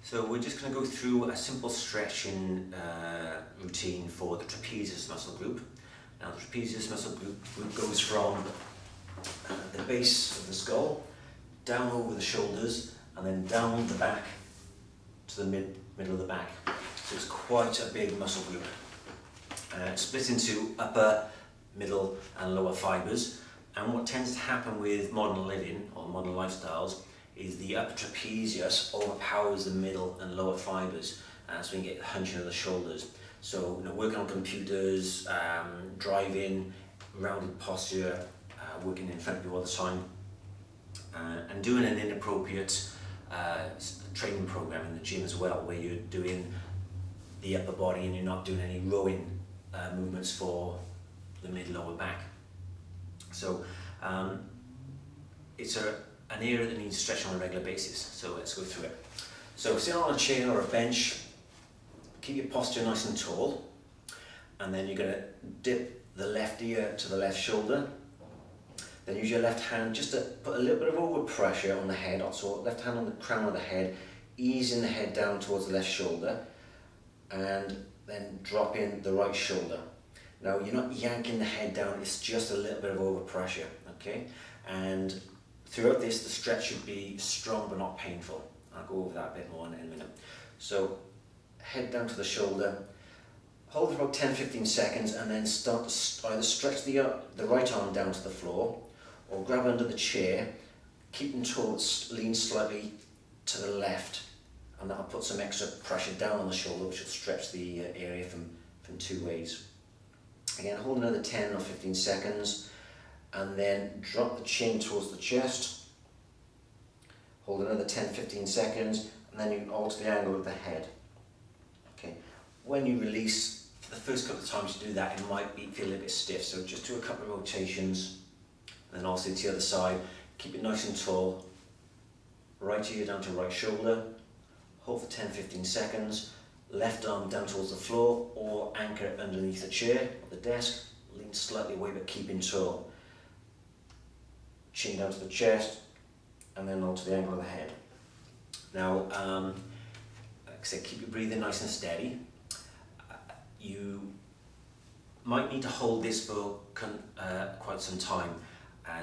So we're just going to go through a simple stretching routine for the trapezius muscle group. Now the trapezius muscle group goes from the base of the skull, down over the shoulders, and then down the back to the middle of the back. So it's quite a big muscle group. Split into upper, middle and lower fibres. And what tends to happen with modern living or modern lifestyles is the upper trapezius overpowers the middle and lower fibres, so you can get hunching of the shoulders. So working on computers, driving, rounded posture, working in front of you all the time, and doing an inappropriate training program in the gym as well, where you're doing the upper body and you're not doing any rowing movements for the mid-lower back. So it's an area that needs stretch on a regular basis, so let's go through it. So sit on a chair or a bench, keep your posture nice and tall, and then you're going to dip the left ear to the left shoulder. Then use your left hand just to put a little bit of over pressure on the head, so left hand on the crown of the head, easing the head down towards the left shoulder, and then drop in the right shoulder. Now you're not yanking the head down, it's just a little bit of over pressure, okay? And throughout this, the stretch should be strong but not painful. I'll go over that a bit more in a minute. So head down to the shoulder, hold for about 10-15 seconds, and then start to either stretch the right arm down to the floor or grab under the chair, keeping towards, lean slightly to the left, and that'll put some extra pressure down on the shoulder, which will stretch the area from two ways. Again, hold another 10 or 15 seconds, and then drop the chin towards the chest. Hold another 10-15 seconds, and then you alter the angle of the head. Okay. When you release, for the first couple of times you do that, it might feel a little bit stiff, so just do a couple of rotations, and then also to the other side. Keep it nice and tall. Right ear down to right shoulder. Hold for 10-15 seconds. Left arm down towards the floor, or anchor it underneath the chair or the desk. Lean slightly away but keeping tall. Chin down to the chest, and then onto the angle of the head. Now, like I said, keep your breathing nice and steady. You might need to hold this for quite some time,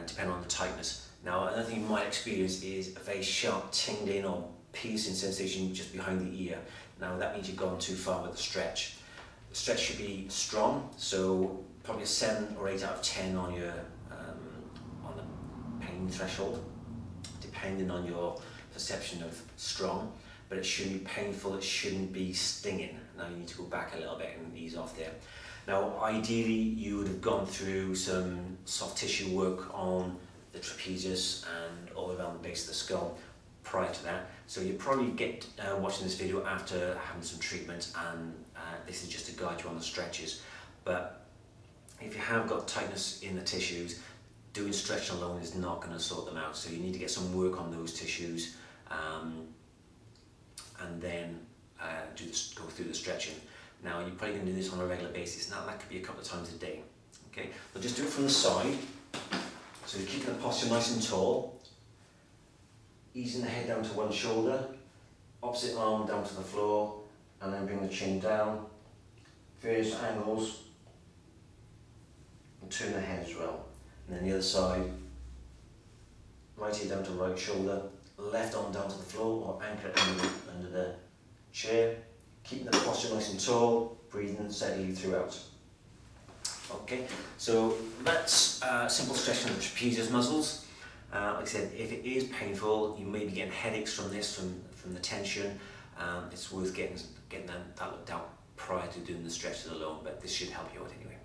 depending on the tightness. Now, another thing you might experience is a very sharp tingling or piercing sensation just behind the ear. Now that means you've gone too far with the stretch. The stretch should be strong, so probably a 7 or 8 out of 10 on your on the pain threshold, depending on your perception of strong. But it shouldn't be painful, it shouldn't be stinging. Now you need to go back a little bit and ease off there. Now ideally you would have gone through some soft tissue work on the trapezius and all around the base of the skull prior to that. So you probably get watching this video after having some treatment, and this is just to guide you on the stretches. But if you have got tightness in the tissues, doing stretching alone is not going to sort them out. So you need to get some work on those tissues, and then go through the stretching. Now you're probably going to do this on a regular basis. Now that could be a couple of times a day. Okay, but just do it from the side. So you're keeping the posture nice and tall. Easing the head down to one shoulder, opposite arm down to the floor, and then bring the chin down, various angles, and turn the head as well. And then the other side, right ear down to right shoulder, left arm down to the floor, or anchor it under the chair, keeping the posture nice and tall, breathing steadily throughout. Okay, so that's simple stretching of the trapezius muscles. Like I said, if it is painful, you may be getting headaches from this, from the tension. It's worth getting that looked out prior to doing the stretches alone, but this should help you out anyway.